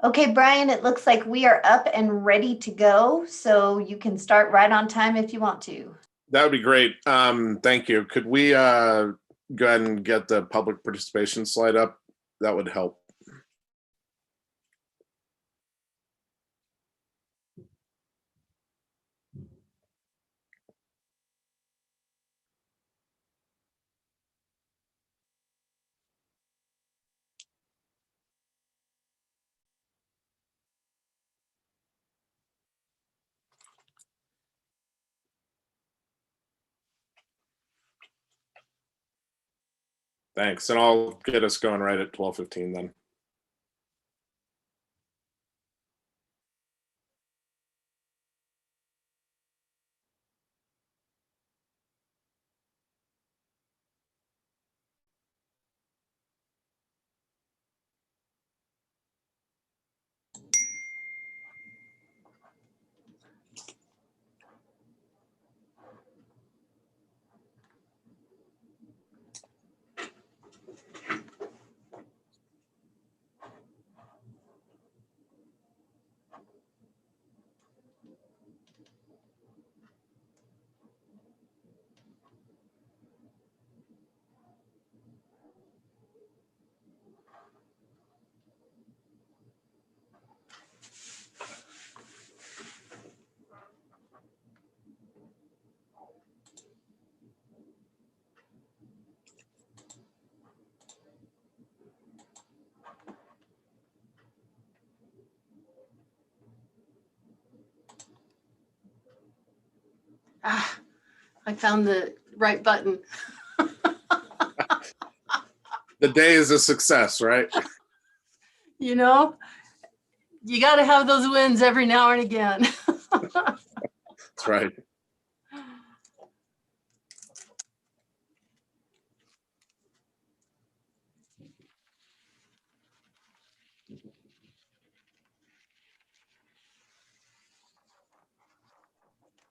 Okay, Brian, it looks like we are up and ready to go, so you can start right on time if you want to. That would be great. Thank you. Could we go ahead and get the public participation slide up? That would help. Thanks. And I'll get us going right at 12:15 then. I found the right button. The day is a success, right? You know, you got to have those wins every now and again. That's right.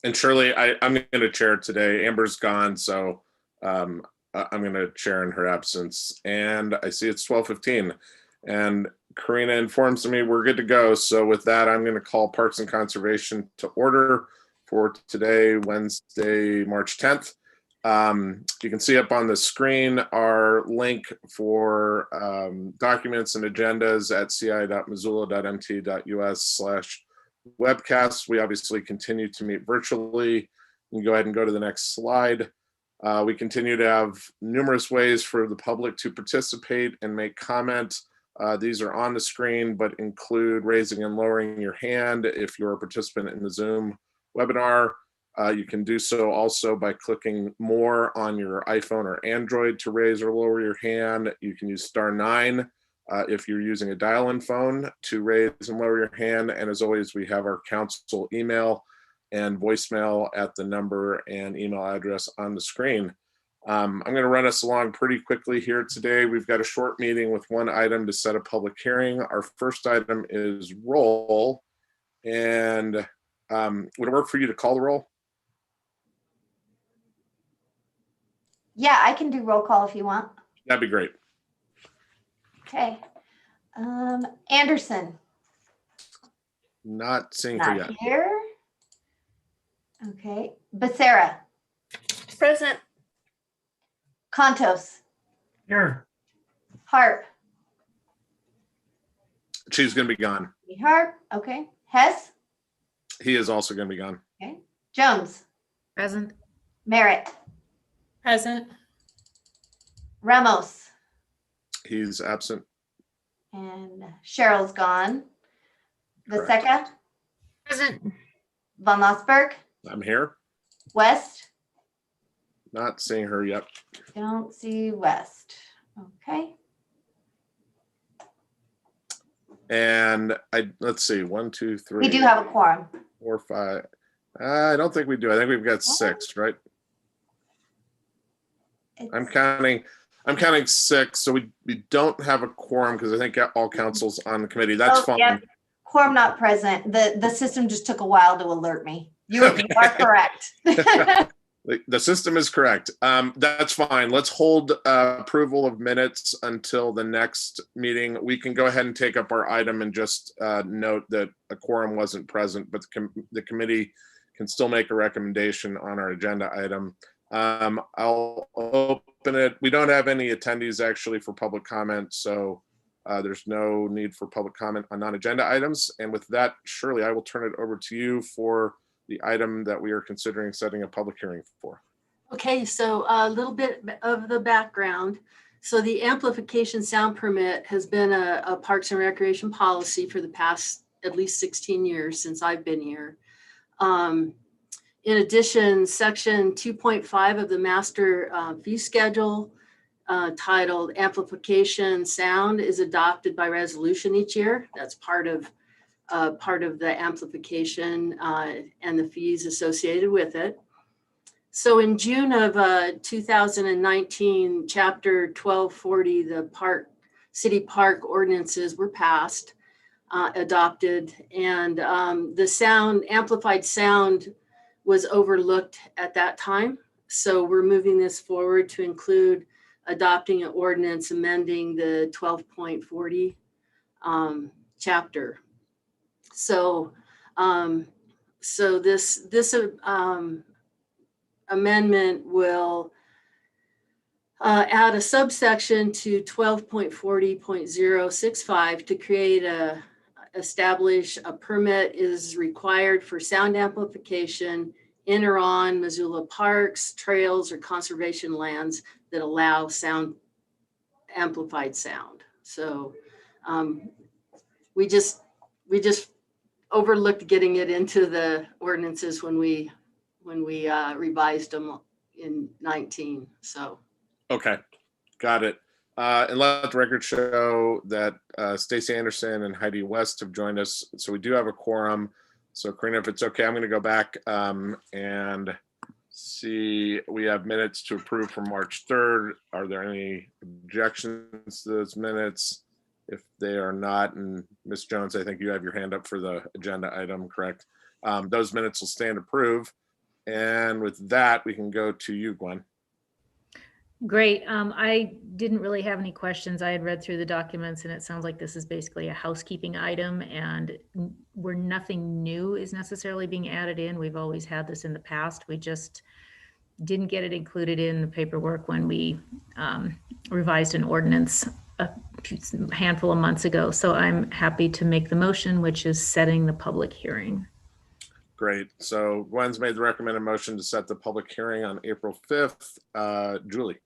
And Shirley, I'm going to chair today. Amber's gone, so I'm going to chair in her absence. And I see it's 12:15. And Karina informs me we're good to go. So with that, I'm going to call Parks and Conservation to order for today, Wednesday, March 10th. You can see up on the screen our link for documents and agendas at ci.missoula.mt.us/webcasts. We obviously continue to meet virtually. You can go ahead and go to the next slide. We continue to have numerous ways for the public to participate and make comment. These are on the screen, but include raising and lowering your hand if you're a participant in the Zoom webinar. You can do so also by clicking more on your iPhone or Android to raise or lower your hand. You can use *9 if you're using a dial-in phone to raise and lower your hand. And as always, we have our council email and voicemail at the number and email address on the screen. I'm going to run us along pretty quickly here today. We've got a short meeting with one item to set a public hearing. Our first item is roll. And would it work for you to call the roll? Yeah, I can do roll call if you want. That'd be great. Okay. Anderson. Not seeing her Not yet. here. Okay. Becerra. Present. Contos. Here. Harp. She's going to be gone. Harp. Okay. Hess. He is also going to be gone. Okay. Jones. Present. Merritt. Present. Ramos. He's absent. And Cheryl's gone. Correct. Viseca. Present. Von Lossberg. I'm here. West. Not seeing her yet. Don't see West. Okay. And let's see, 1, 2, 3. We do have a quorum. 4, 5. I don't think we do. I think we've got 6, right? I'm counting 6. So we don't have a quorum because I think all council's on the committee. That's fine. Yep. Quorum not present. The system just took a while to alert me. You are correct. The system is correct. That's fine. Let's hold approval of minutes until the next meeting. We can go ahead and take up our item and just note that a quorum wasn't present, but the committee can still make a recommendation on our agenda item. I'll open it. We don't have any attendees actually for public comment, so there's no need for public comment on non-agenda items. And with that, Shirley, I will turn it over to you for the item that we are considering setting a public hearing for. Okay, so a little bit of the background. So the amplification sound permit has been a Parks and Recreation policy for the past at least 16 years since I've been here. In addition, section 2.5 of the master fee schedule titled Amplification Sound is adopted by resolution each year. That's part of the amplification and the fees associated with it. So in June of 2019, Chapter 1240, the city park ordinances were passed, adopted, and the amplified sound was overlooked at that time. So we're moving this forward to include adopting an ordinance amending the 12.40 chapter. So, this amendment will add a subsection to 12.40.065 to establish a permit is required for sound amplification in or on Missoula parks, trails, or conservation lands that allow amplified sound. So we just overlooked getting it into the ordinances when we revised them in 19. So Okay, got it. And let the record show that Stacy Anderson and Heidi West have joined us. So we do have a quorum. So Karina, if it's okay, I'm going to go back and see. We have minutes to approve from March 3rd. Are there any objections to those minutes? If they are not, and Ms. Jones, I think you have your hand up for the agenda item, correct? Those minutes will stand approved. And with that, we can go to you, Gwen. Great. I didn't really have any questions. I had read through the documents and it sounds like this is basically a housekeeping item and where nothing new is necessarily being added in. We've always had this in the past. We just didn't get it included in the paperwork when we revised an ordinance a handful of months ago. So I'm happy to make the motion, which is setting the public hearing. Great. So Gwen's made the recommended motion to set the public hearing on April 5th. Julie.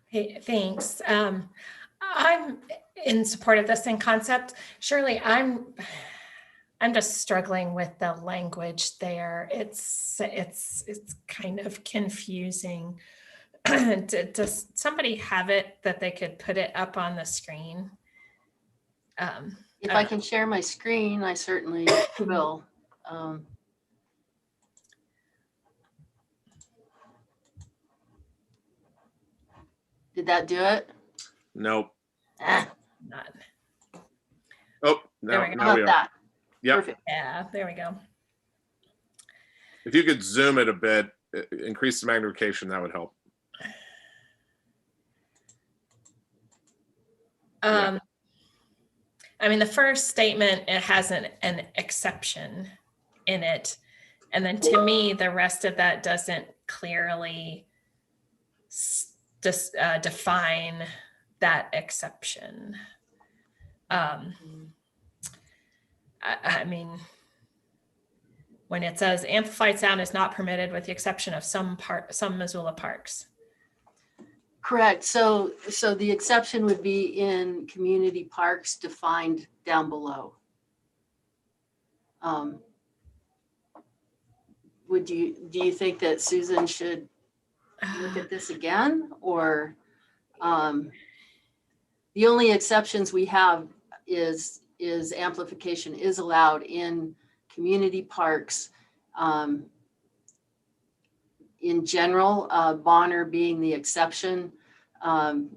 Hey, thanks. I'm in support of this in concept. Shirley, I'm just struggling with the language there. It's kind of confusing. Does somebody have it that they could put it up on the screen? if I can share my screen, I certainly will. Did that do it? Nope. Ah, None. Oh, There we go. now how we about are. that? Yep. Perfect. Yeah, there we go. If you could zoom it a bit, increase the magnification, that would help. Yeah. I mean, the first statement, it has an exception in it. And then to me, the rest of that doesn't clearly define that exception. I mean, when it says amplified sound is not permitted with the exception of some Missoula parks. Correct. So the exception would be in community parks defined down below. Do you think that Susan should look at this again, or the only exceptions we have is amplification is allowed in community parks. In general, Bonner being the exception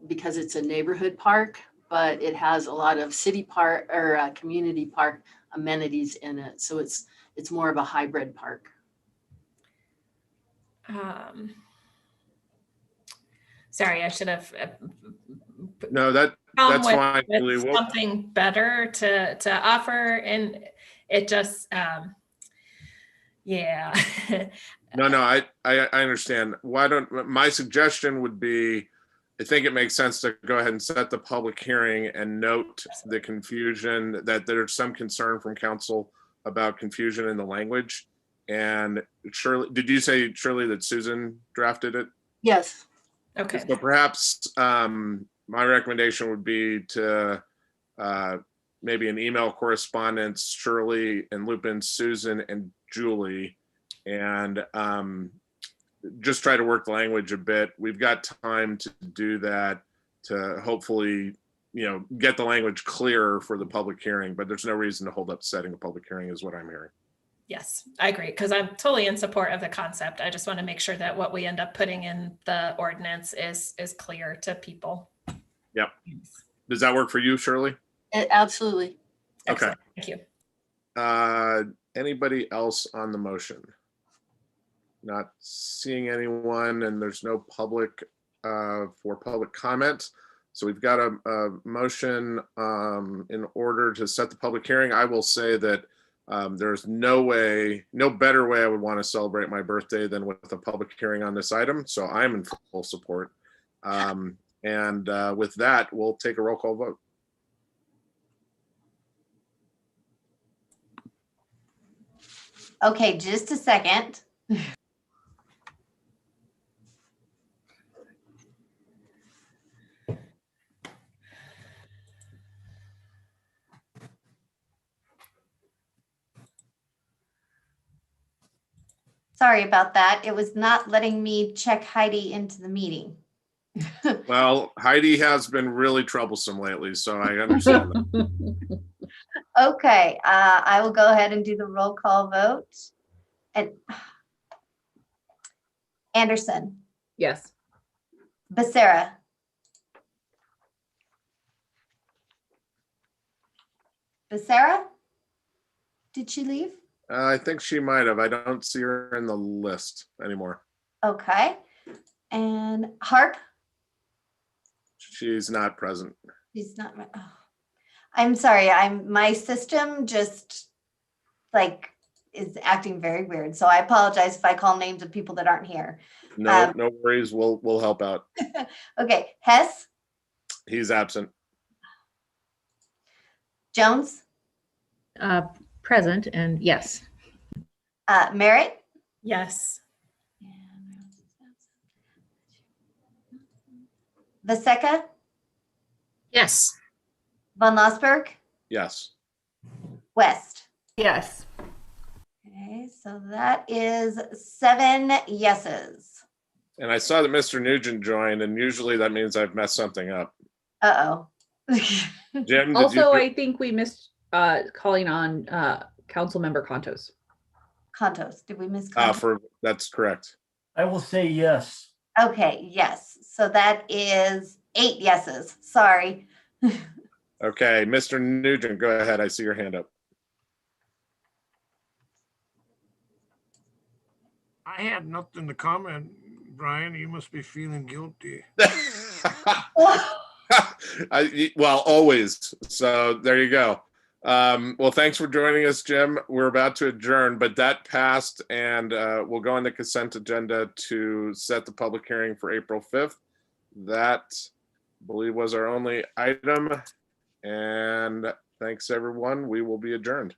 because it's a neighborhood park, but it has a lot of city park or community park amenities in it. So it's more of a hybrid park. Sorry, I should have No, that's come fine. with Julie. We'll- something better to offer, and it just yeah. No, I understand. My suggestion would be, I think it makes sense to go ahead and set the public hearing and note the confusion, that there's some concern from council about confusion in the language. And Shirley, did you say, Shirley, that Susan drafted it? Yes. Okay. So perhaps my recommendation would be to maybe an email correspondence, Shirley, and loop in Susan and Julie, and just try to work the language a bit. We've got time to do that, to hopefully, get the language clearer for the public hearing, but there's no reason to hold up setting a public hearing is what I'm hearing. Yes, I agree, because I'm totally in support of the concept. I just want to make sure that what we end up putting in the ordinance is clear to people. Yep. Does that work for you, Shirley? Absolutely. Excellent. Thank you. Anybody else on the motion? Not seeing anyone, and there's no public for public comment. So we've got a motion in order to set the public hearing. I will say that there's no better way I would want to celebrate my birthday than with a public hearing on this item. So I'm in full support. And with that, we'll take a roll call vote. Okay, just a second. Sorry about that. It was not letting me check Heidi into the meeting. Well, Heidi has been really troublesome lately, so I understand that. Okay, I will go ahead and do the roll call vote. And Anderson, Yes. Becerra, did she leave? I think she might have. I don't see her in the list anymore. Okay, and Harp, She's not present. she's not. Oh. I'm sorry. My system just is acting very weird. So I apologize if I call names of people that aren't here. No, no worries. We'll help out. Okay, Hess, He's absent. Jones, Present, and yes. Merritt, Yes. Vaseka, Yes. Von Lossberg, Yes. West. Yes. Okay, so that is 7 yeses. And I saw that Mr. Nugent joined, and usually that means I've messed something up. Uh-oh. Jim, did Also, you? I think we missed calling on Councilmember Contos. Contos, did we miss Contos? That's correct. I will say yes. Okay, yes. So that is 8 yeses. Sorry. Okay, Mr. Nugent, go ahead. I see your hand up. I had nothing to comment, Brian. You must be feeling guilty. Well, always. So there you go. Well, thanks for joining us, Jim. We're about to adjourn, but that passed, and we'll go on the consent agenda to set the public hearing for April 5th. That, I believe, was our only item. And thanks, everyone. We will be adjourned.